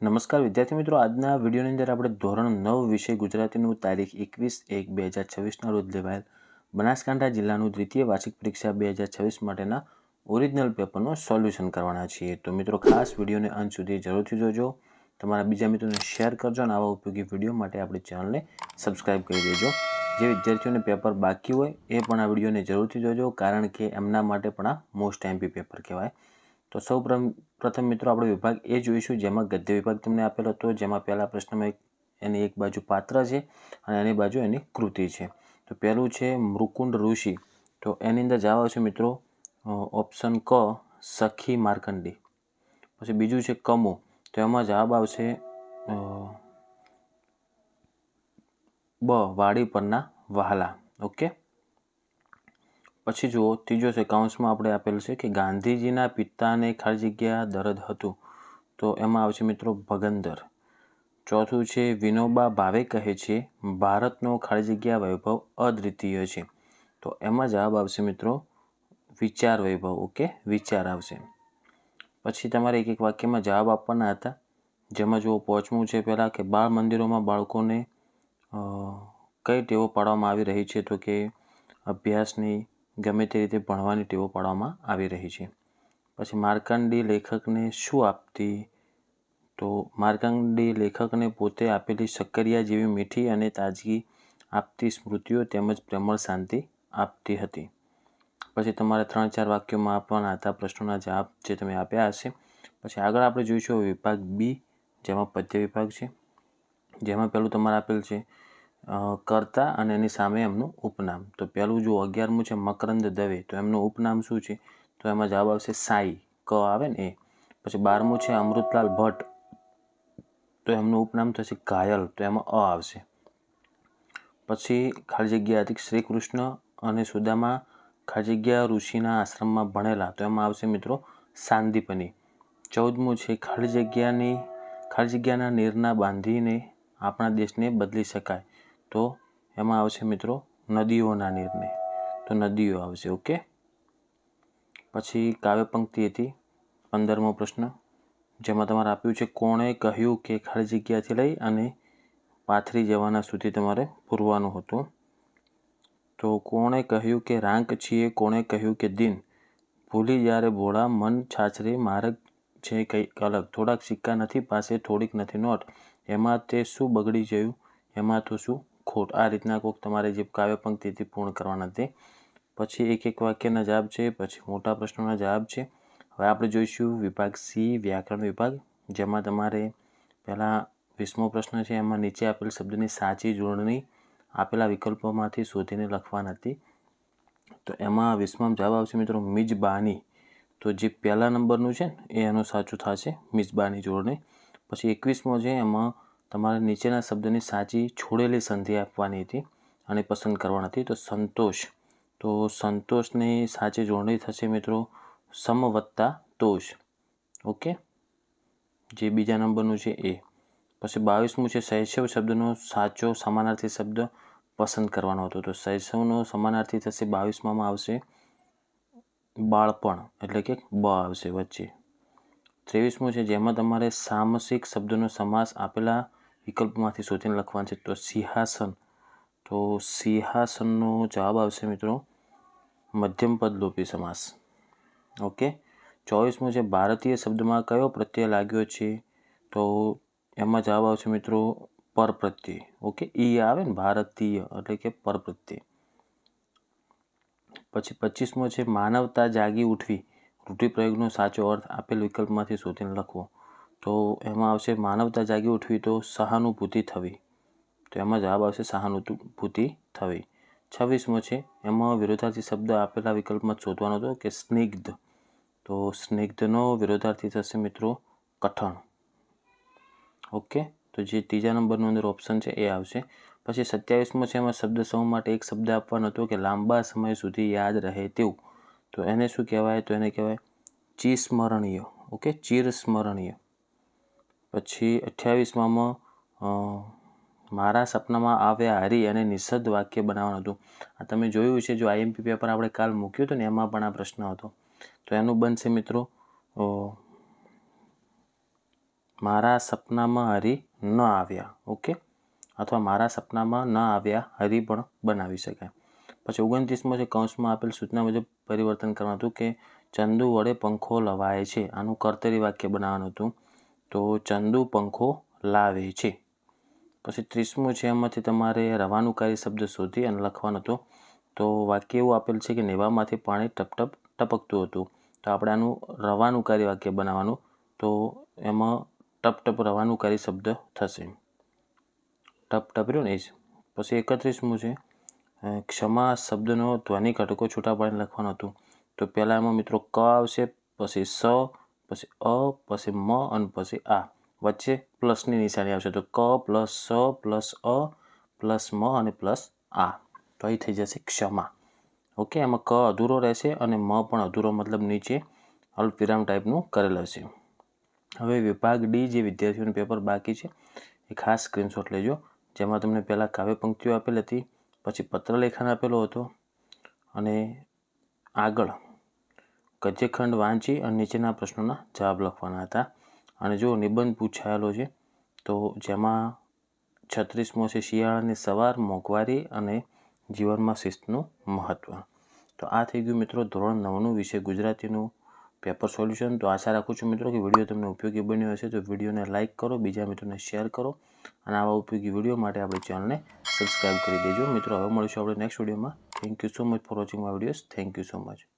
નમસ્કાર વિદ્યાર્થી મિત્રો, આજના વિડીયોની અંદર આપણે ધોરણ 9 વિષય ગુજરાતીનું તારીખ 21/1/2026ના રોજ લેવાયેલ બનાસકાંઠા જિલ્લાનું દ્વિતીય વાર્ષિક પરીક્ષા 2026 માટેના ઓરિજિનલ પેપરનું સોલ્યુશન કરવાના છીએ. તો મિત્રો ખાસ વિડીયોને અંત સુધી જરૂરથી જોજો, તમારા બીજા મિત્રોને શેર કરજો અને આવા ઉપયોગી વિડીયો માટે આપણી ચેનલને સબસ્ક્રાઈબ કરી દેજો. જે વિદ્યાર્થીઓને પેપર બાકી હોય એ પણ આ વિડીયોને જરૂરથી જોજો, કારણ કે એમના માટે પણ આ મોસ્ટ એમપી પેપર કહેવાય. તો સૌ પ્રથમ મિત્રો આપણે વિભાગ એ જોઈશું, જેમાં ગદ્ય વિભાગ તમને આપેલો હતો, જેમાં પહેલા પ્રશ્નમાં એની એક બાજુ પાત્ર છે અને એની બાજુ એની કૃતિ છે. તો પહેલું છે મૃકુંડ ઋષિ, તો એની અંદર જવાબ આવશે મિત્રો ઓપ્શન ક સખી માર્કંડી. પછી બીજું છે કમુ, તો એમાં જવાબ આવશે બ વાડી પરના વહાલા. ઓકે. પછી જુઓ ત્રીજો છે કૌંસમાં આપણે આપેલું છે કે ગાંધીજીના પિતાને ખાલી જગ્યા દરદ હતું, તો એમાં આવશે મિત્રો ભગંદર. ચોથું છે વિનોબા ભાવે કહે છે ભારતનો ખાલી જગ્યા વૈભવ અદ્વિતીય છે, તો એમાં જવાબ આવશે મિત્રો વિચાર વૈભવ. ઓકે, વિચાર આવશે. પછી તમારે એક એક વાક્યમાં જવાબ આપવાના હતા, જેમાં જુઓ પાંચમું છે પહેલાં કે બાળ મંદિરોમાં બાળકોને કઈ ટેવો પાડવામાં આવી રહી છે, તો કે અભ્યાસની ગમે તે રીતે ભણવાની ટેવો પાડવામાં આવી રહી છે. પછી માર્કંડી લેખકને શું આપતી, તો માર્કંડી લેખકને પોતે આપેલી શક્કરિયા જેવી મીઠી અને તાજગી આપતી સ્મૃતિઓ તેમજ પ્રેમળ શાંતિ આપતી હતી. પછી તમારે 3-4 વાક્યોમાં આપવાના હતા પ્રશ્નોના જવાબ જે તમે આપ્યા હશે. પછી આગળ આપણે જોઈશું વિભાગ બી, જેમાં પદ્ય વિભાગ છે, જેમાં પહેલું તમારે આપેલ છે કર્તા અને એની સામે એમનું ઉપનામ. તો પહેલું જો 11મું છે મકરંદ દવે, તો એમનું ઉપનામ શું છે, તો એમાં જવાબ આવશે સાઈ, ક આવે ને એ. પછી 12મું છે અમૃતલાલ ભટ્ટ, તો એમનું ઉપનામ થશે ઘાયલ, તો એમાં અ આવશે. પછી ખાલી જગ્યા હતી શ્રી કૃષ્ણ અને સુદામા ખાલી જગ્યા ઋષિના આશ્રમમાં ભણેલા, તો એમાં આવશે મિત્રો સાંદીપની. 14મું છે ખાલી જગ્યાના નીરના બાંધીને આપણા દેશને બદલી શકાય, તો એમાં આવશે મિત્રો નદીઓના નીરને, તો નદીઓ આવશે. ઓકે. પછી કાવ્ય પંક્તિ હતી 15મો પ્રશ્ન, જેમાં તમારે આપ્યું છે કોણે કહ્યું કે ખાલી જગ્યાથી લઈ અને પાથરી જવાના સુધી તમારે પૂરવાનું હતું. તો કોણે કહ્યું કે રાંક છીએ, કોણે કહ્યું કે દિન ભૂલી જ્યારે ભોળા મન છાછરે માર્ગ છે કંઈક અલગ, થોડાક સિક્કા નથી પાસે થોડીક નથી નોટ, એમાં તે શું બગડી ગયું એમાં તો શું ખોટ. આ રીતના કોઈક તમારે જે કાવ્ય પંક્તિથી પૂર્ણ કરવાના હતી. પછી એક એક વાક્યના જવાબ છે, પછી મોટા પ્રશ્નોના જવાબ છે. હવે આપણે જોઈશું વિભાગ સી વ્યાકરણ વિભાગ, જેમાં તમારે પહેલાં 20મો પ્રશ્ન છે, એમાં નીચે આપેલ શબ્દની સાચી જોડણી આપેલા વિકલ્પોમાંથી શોધીને લખવાની હતી. તો એમાં 20માં જવાબ આવશે મિત્રો મિજબાની, તો જે પહેલા નંબરનું છે ને એ એનું સાચું થશે મિજબાની જોડણી. પછી 21મો છે, એમાં તમારે નીચેના શબ્દની સાચી છોડેલી સંધિ આપવાની હતી અને પસંદ કરવાની હતી. તો સંતોષ, તો સંતોષની સાચી જોડણી થશે મિત્રો સમ વત્તા તોષ. ઓકે, જે બીજા નંબરનું છે એ. પછી 22મું છે શૈશવ શબ્દનો સાચો સમાનાર્થી શબ્દ પસંદ કરવાનો હતો, તો શૈશવનો સમાનાર્થી થશે 22માં આવશે બાળપણ, એટલે કે બ આવશે વચ્ચે. 23મું છે, જેમાં તમારે સામસિક શબ્દનો સમાસ આપેલા વિકલ્પમાંથી શોધીને લખવાનું છે, તો સિંહાસન, તો સિંહાસનનો જવાબ આવશે મિત્રો મધ્યમ પદ લોપી સમાસ. ઓકે. 24મું છે ભારતીય શબ્દમાં કયો પ્રત્યય લાગ્યો છે, તો એમાં જવાબ આવશે મિત્રો પર પ્રત્યય. ઓકે, ઈ આવે ને ભારતીય એટલે કે પર પ્રત્યય. પછી 25મો છે માનવતા જાગી ઉઠવી, રૂઢિપ્રયોગનો સાચો અર્થ આપેલ વિકલ્પમાંથી શોધીને લખવો, તો એમાં આવશે માનવતા જાગી ઉઠવી તો સહાનુભૂતિ થવી, તો એમાં જવાબ આવશે સહાનુભૂતિ થવી. 26મો છે, એમાં વિરોધાર્થી શબ્દ આપેલા વિકલ્પમાં શોધવાનો હતો કે સ્નિગ્ધ, તો સ્નિગ્ધનો વિરોધાર્થી થશે મિત્રો કઠણ. ઓકે, તો જે ત્રીજા નંબરનું અંદર ઓપ્શન છે એ આવશે. પછી 27મો છે, એમાં શબ્દ સમૂહ માટે એક શબ્દ આપવાનો હતો કે લાંબા સમય સુધી યાદ રહે તેવું, તો એને શું કહેવાય, તો એને કહેવાય ચિસ્મરણીય. ઓકે, ચિરસ્મરણીય. પછી 28માં મારા સપનામાં આવ્યા હરી અને નિષદ્ધ વાક્ય બનાવવાનું હતું. આ તમે જોયું છે, જો આઈએમપી પેપર આપણે કાલ મૂક્યું હતું ને એમાં પણ આ પ્રશ્ન હતો, તો એનું બનશે મિત્રો મારા સપનામાં હરી ન આવ્યા. ઓકે, અથવા મારા સપનામાં ન આવ્યા હરી પણ બનાવી શકાય. પછી 29મો છે, કૌંસમાં આપેલ સૂચના મુજબ પરિવર્તન કરવાનું હતું કે ચંદુ વડે પંખો લવાય છે. આનું કર્તરી વાક્ય બનાવવાનું હતું. તો ચંદુ પંખો લાવે છે. પછી 30મું છે, એમાંથી તમારે રવાનુકારી શબ્દ શોધી અને લખવાનો હતો. તો વાક્ય એવું આપેલ છે કે નેવામાંથી પાણી ટપટપ ટપકતું હતું. તો આપણે આનું રવાનુકારી વાક્ય બનાવવાનું. તો એમાં ટપ રવાનુકારી શબ્દ થશે. ટપ રહ્યો ને એ જ. પછી 31મું છે, ક્ષમા શબ્દનો ધ્વનિ ઘટકો છૂટા પાડીને લખવાનું હતું. તો પહેલાં એમાં મિત્રો ક આવશે, પછી સ, પછી અ, પછી મ અને પછી આ. વચ્ચે પ્લસની નિશાની આવશે. તો ક પ્લસ સ પ્લસ અ પ્લસ મ અને પ્લસ આ. તો અહીં થઈ જશે ક્ષમા. ઓકે, એમાં ક અધૂરો રહેશે અને મ પણ અધૂરો, મતલબ નીચે અલ્પવિરામ ટાઈપનું કરેલ હશે. હવે વિભાગ ડી, જે વિદ્યાર્થીઓનું પેપર બાકી છે એ ખાસ સ્ક્રીનશોટ લેજો. જેમાં તમને પહેલાં કાવ્ય પંક્તિઓ આપેલ હતી, પછી પત્રલેખન આપેલો હતો અને આગળ ગદ્યખંડ વાંચી અને નીચેના પ્રશ્નોના જવાબ લખવાના હતા. અને જો નિબંધ પૂછાયેલો છે, તો જેમાં 36મો છે, શિયાળાની સવાર, મોંઘવારી અને જીવનમાં શિસ્તનું મહત્ત્વ. તો આ થઈ ગયું મિત્રો ધોરણ 9નું વિષય ગુજરાતીનું પેપર સોલ્યુશન. તો આશા રાખું છું મિત્રો કે વિડીયો તમને ઉપયોગી બન્યો હશે. તો વિડીયોને લાઇક કરો, બીજા મિત્રોને શેર કરો અને આવા ઉપયોગી વિડીયો માટે આપણી ચેનલને સબસ્ક્રાઈબ કરી દેજો. મિત્રો હવે મળીશું આપણે નેક્સ્ટ વિડીયોમાં. Thank you so much for watching my videos. Thank you so much.